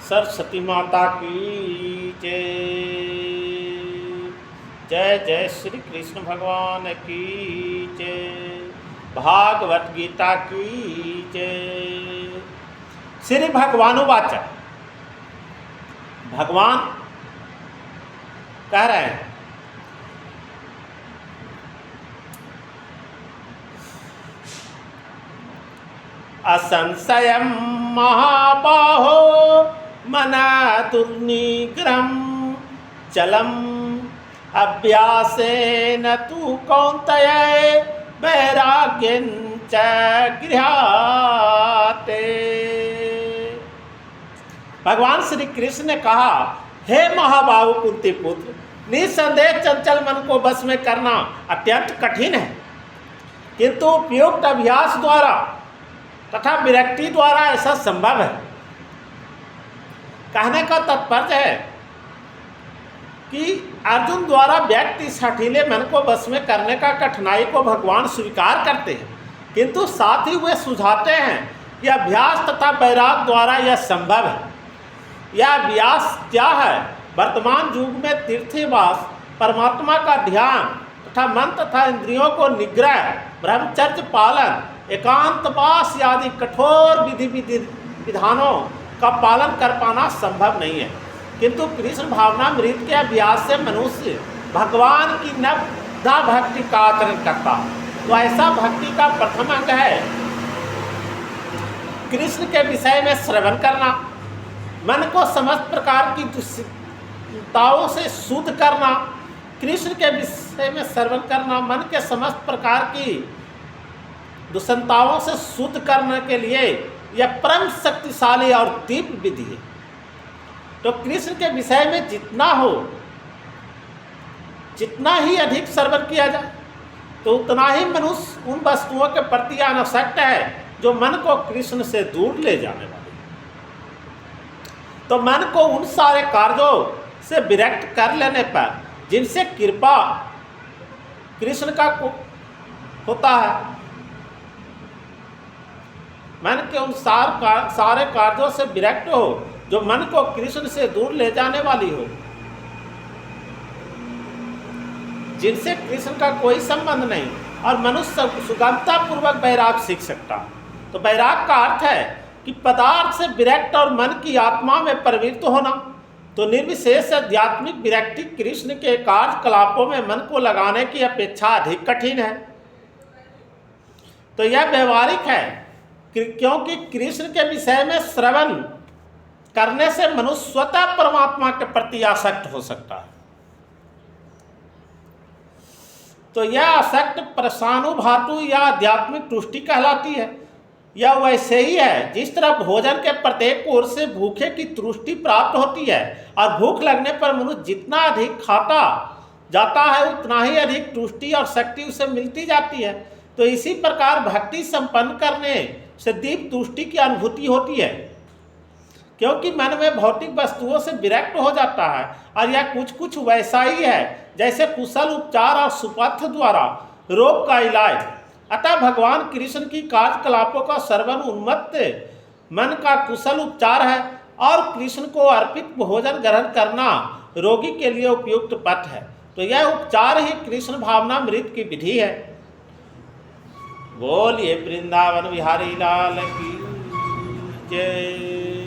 सरस्वती माता की जय। जय जय श्री कृष्ण भगवान की जय। भागवत गीता की जय। श्री भगवानुवाच, भगवान कह रहे हैं असंशयं महाबाहो मना दुर्निग्रहं चलम् अभ्यासेन तु कौन्तेय वैराग्यं च गृह्णाति। भगवान श्री कृष्ण ने कहा, हे महाबाहु कुंती पुत्र, निसंदेह चंचल मन को बस में करना अत्यंत कठिन है, किंतु उपयुक्त अभ्यास द्वारा तथा विरक्ति द्वारा ऐसा संभव है। कहने का तात्पर्य है कि अर्जुन द्वारा व्यक्ति इस हठीले मन को बस में करने का कठिनाई को भगवान स्वीकार करते हैं, किंतु साथ ही वे सुझाते हैं कि अभ्यास तथा वैराग द्वारा यह संभव है। यह अभ्यास क्या है? वर्तमान युग में तीर्थवास, परमात्मा का ध्यान तथा मन तथा इंद्रियों को निग्रह, ब्रह्मचर्य पालन, एकांतवास आदि कठोर विधानों का पालन कर पाना संभव नहीं है, किंतु कृष्ण भावनामृत के अभ्यास से मनुष्य भगवान की नवधा भक्ति का आचरण करता है। तो ऐसा भक्ति का प्रथम अंग है कृष्ण के विषय में श्रवण करना, मन को समस्त प्रकार की दुश्चिंताओं से शुद्ध करना। कृष्ण के विषय में श्रवण करना मन के समस्त प्रकार की दुश्चिंताओं से शुद्ध करने के लिए यह परम शक्तिशाली और तीव्र विधि है। तो कृष्ण के विषय में जितना ही अधिक श्रवण किया जाए तो उतना ही मनुष्य उन वस्तुओं के प्रति अनासक्त है जो मन को कृष्ण से दूर ले जाने वाली है। तो मन को उन सारे कार्यों से विरक्त कर लेने पर जिनसे कृपा कृष्ण का होता है, मन के उन सारे कार्यों से विरक्त हो जो मन को कृष्ण से दूर ले जाने वाली हो, जिनसे कृष्ण का कोई संबंध नहीं, और मनुष्य सुगमता पूर्वक वैराग सीख सकता। तो वैराग का अर्थ है कि पदार्थ से विरक्त और मन की आत्मा में प्रवृत्त होना। तो निर्विशेष आध्यात्मिक विरक्ति कृष्ण के कार्यकलापों में मन को लगाने की अपेक्षा अधिक कठिन है। तो यह व्यवहारिक है क्योंकि कृष्ण के विषय में श्रवण करने से मनुष्य स्वतः परमात्मा के प्रति आसक्त हो सकता है। तो यह आसक्त प्रसानुभातु या आध्यात्मिक तुष्टि कहलाती है। यह वैसे ही है जिस तरह भोजन के प्रत्येक ओर से भूखे की तुष्टि प्राप्त होती है, और भूख लगने पर मनुष्य जितना अधिक खाता जाता है उतना ही अधिक तुष्टि और शक्ति उसे मिलती जाती है। तो इसी प्रकार भक्ति संपन्न करने से दीप तुष्टि की अनुभूति होती है, क्योंकि मन में भौतिक वस्तुओं से विरक्त हो जाता है। और यह कुछ वैसा ही है जैसे कुशल उपचार और सुपथ द्वारा रोग का इलाज। अतः भगवान कृष्ण की कार्यकलापों का सर्वन उन्मत्त मन का कुशल उपचार है, और कृष्ण को अर्पित भोजन ग्रहण करना रोगी के लिए उपयुक्त पथ है। तो यह उपचार ही कृष्ण भावनामृत की विधि है। बोलिए वृंदावन बिहारी लाल की जय।